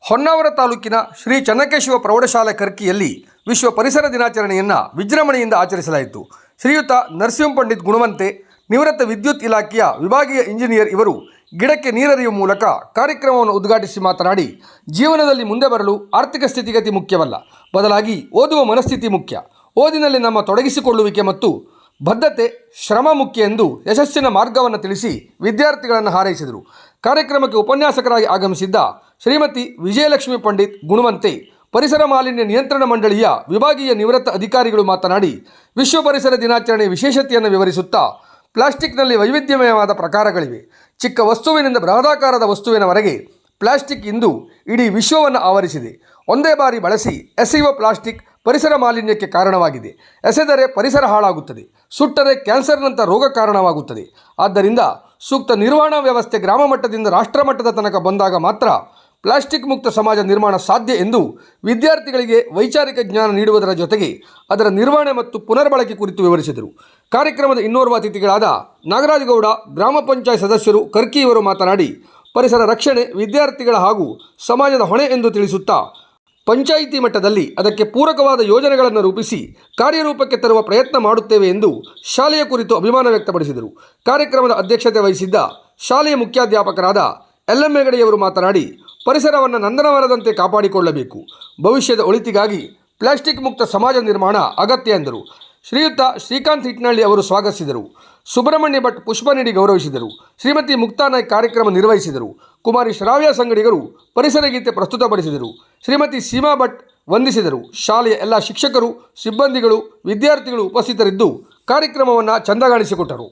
ಹೊನ್ನಾವರ ತಾಲೂಕಿನ ಶ್ರೀ ಚನ್ನಕೇಶವ ಪ್ರೌಢಶಾಲೆ ಕರ್ಕಿಯಲ್ಲಿ ವಿಶ್ವ ಪರಿಸರ ದಿನಾಚರಣೆಯನ್ನು ವಿಜೃಂಭಣೆಯಿಂದ ಆಚರಿಸಲಾಯಿತು. ಶ್ರೀಯುತ ನರಸಿಂಹ ಪಂಡಿತ್ ಗುಣವಂತೆ, ನಿವೃತ್ತ ವಿದ್ಯುತ್ ಇಲಾಖೆಯ ವಿಭಾಗೀಯ ಇಂಜಿನಿಯರ್ ಇವರು ಗಿಡಕ್ಕೆ ನೀರೆರೆಯುವ ಮೂಲಕ ಕಾರ್ಯಕ್ರಮವನ್ನು ಉದ್ಘಾಟಿಸಿ ಮಾತನಾಡಿ, ಜೀವನದಲ್ಲಿ ಮುಂದೆ ಬರಲು ಆರ್ಥಿಕ ಸ್ಥಿತಿಗತಿ ಮುಖ್ಯವಲ್ಲ, ಬದಲಾಗಿ ಓದುವ ಮನಸ್ಥಿತಿ ಮುಖ್ಯ. ಓದಿನಲ್ಲಿ ನಮ್ಮ ತೊಡಗಿಸಿಕೊಳ್ಳುವಿಕೆ ಮತ್ತು ಬದ್ಧತೆ, ಶ್ರಮ ಮುಖ್ಯ ಎಂದು ಯಶಸ್ಸಿನ ಮಾರ್ಗವನ್ನು ತಿಳಿಸಿ ವಿದ್ಯಾರ್ಥಿಗಳನ್ನು ಹಾರೈಸಿದರು. ಕಾರ್ಯಕ್ರಮಕ್ಕೆ ಉಪನ್ಯಾಸಕರಾಗಿ ಆಗಮಿಸಿದ್ದ ಶ್ರೀಮತಿ ವಿಜಯಲಕ್ಷ್ಮಿ ಪಂಡಿತ್ ಗುಣವಂತೆ, ಪರಿಸರ ಮಾಲಿನ್ಯ ನಿಯಂತ್ರಣ ಮಂಡಳಿಯ ವಿಭಾಗೀಯ ನಿವೃತ್ತ ಅಧಿಕಾರಿಗಳು ಮಾತನಾಡಿ, ವಿಶ್ವ ಪರಿಸರ ದಿನಾಚರಣೆಯ ವಿಶೇಷತೆಯನ್ನು ವಿವರಿಸುತ್ತಾ, ಪ್ಲಾಸ್ಟಿಕ್ನಲ್ಲಿ ವೈವಿಧ್ಯಮಯವಾದ ಪ್ರಕಾರಗಳಿವೆ. ಚಿಕ್ಕ ವಸ್ತುವಿನಿಂದ ಬೃಹದಾಕಾರದ ವಸ್ತುವಿನವರೆಗೆ ಪ್ಲಾಸ್ಟಿಕ್ ಇಂದು ಇಡೀ ವಿಶ್ವವನ್ನು ಆವರಿಸಿದೆ. ಒಂದೇ ಬಾರಿ ಬಳಸಿ ಎಸೆಯುವ ಪ್ಲಾಸ್ಟಿಕ್ ಪರಿಸರ ಮಾಲಿನ್ಯಕ್ಕೆ ಕಾರಣವಾಗಿದೆ. ಎಸೆದರೆ ಪರಿಸರ ಹಾಳಾಗುತ್ತದೆ, ಸುಟ್ಟರೆ ಕ್ಯಾನ್ಸರ್ನಂಥ ರೋಗ ಕಾರಣವಾಗುತ್ತದೆ. ಆದ್ದರಿಂದ ಸೂಕ್ತ ನಿರ್ವಹಣಾ ವ್ಯವಸ್ಥೆ ಗ್ರಾಮ ಮಟ್ಟದಿಂದ ರಾಷ್ಟ್ರ ಮಟ್ಟದ ತನಕ ಬಂದಾಗ ಮಾತ್ರ ಪ್ಲಾಸ್ಟಿಕ್ ಮುಕ್ತ ಸಮಾಜ ನಿರ್ಮಾಣ ಸಾಧ್ಯ ಎಂದು ವಿದ್ಯಾರ್ಥಿಗಳಿಗೆ ವೈಚಾರಿಕ ಜ್ಞಾನ ನೀಡುವುದರ ಜೊತೆಗೆ ಅದರ ನಿರ್ವಹಣೆ ಮತ್ತು ಪುನರ್ಬಳಕೆ ಕುರಿತು ವಿವರಿಸಿದರು. ಕಾರ್ಯಕ್ರಮದ ಇನ್ನೋರ್ವ ಅತಿಥಿಗಳಾದ ನಾಗರಾಜಗೌಡ, ಗ್ರಾಮ ಪಂಚಾಯತ್ ಸದಸ್ಯರು ಕರ್ಕಿ ಇವರು ಮಾತನಾಡಿ, ಪರಿಸರ ರಕ್ಷಣೆ ವಿದ್ಯಾರ್ಥಿಗಳ ಹಾಗೂ ಸಮಾಜದ ಹೊಣೆ ಎಂದು ತಿಳಿಸುತ್ತಾ, ಪಂಚಾಯಿತಿ ಮಟ್ಟದಲ್ಲಿ ಅದಕ್ಕೆ ಪೂರಕವಾದ ಯೋಜನೆಗಳನ್ನು ರೂಪಿಸಿ ಕಾರ್ಯರೂಪಕ್ಕೆ ತರುವ ಪ್ರಯತ್ನ ಮಾಡುತ್ತೇವೆ ಎಂದು ಶಾಲೆಯ ಕುರಿತು ಅಭಿಮಾನ ವ್ಯಕ್ತಪಡಿಸಿದರು. ಕಾರ್ಯಕ್ರಮದ ಅಧ್ಯಕ್ಷತೆ ವಹಿಸಿದ್ದ ಶಾಲೆಯ ಮುಖ್ಯಾಧ್ಯಾಪಕರಾದ LM ಹೆಗಡೆಯವರು ಮಾತನಾಡಿ, ಪರಿಸರವನ್ನು ನಂದನವನದಂತೆ ಕಾಪಾಡಿಕೊಳ್ಳಬೇಕು. ಭವಿಷ್ಯದ ಒಳಿತಿಗಾಗಿ ಪ್ಲಾಸ್ಟಿಕ್ ಮುಕ್ತ ಸಮಾಜ ನಿರ್ಮಾಣ ಅಗತ್ಯ ಎಂದರು. ಶ್ರೀಯುತ ಶ್ರೀಕಾಂತ್ ಹಿಟ್ನಳ್ಳಿ ಅವರು ಸ್ವಾಗತಿಸಿದರು. ಸುಬ್ರಹ್ಮಣ್ಯ ಭಟ್ ಪುಷ್ಪ ನೀಡಿ ಗೌರವಿಸಿದರು. ಶ್ರೀಮತಿ ಮುಕ್ತಾ ನಾಯ್ಕ್ ಕಾರ್ಯಕ್ರಮ ನಿರ್ವಹಿಸಿದರು. ಕುಮಾರಿ ಶ್ರಾವ್ಯ ಸಂಗಡಿಗರು ಪರಿಸರ ಗೀತೆ ಪ್ರಸ್ತುತಪಡಿಸಿದರು. ಶ್ರೀಮತಿ ಸೀಮಾ ಭಟ್ ವಂದಿಸಿದರು. ಶಾಲೆಯ ಎಲ್ಲ ಶಿಕ್ಷಕರು, ಸಿಬ್ಬಂದಿಗಳು, ವಿದ್ಯಾರ್ಥಿಗಳು ಉಪಸ್ಥಿತರಿದ್ದು ಕಾರ್ಯಕ್ರಮವನ್ನು ಚಂದಗಾಣಿಸಿಕೊಟ್ಟರು.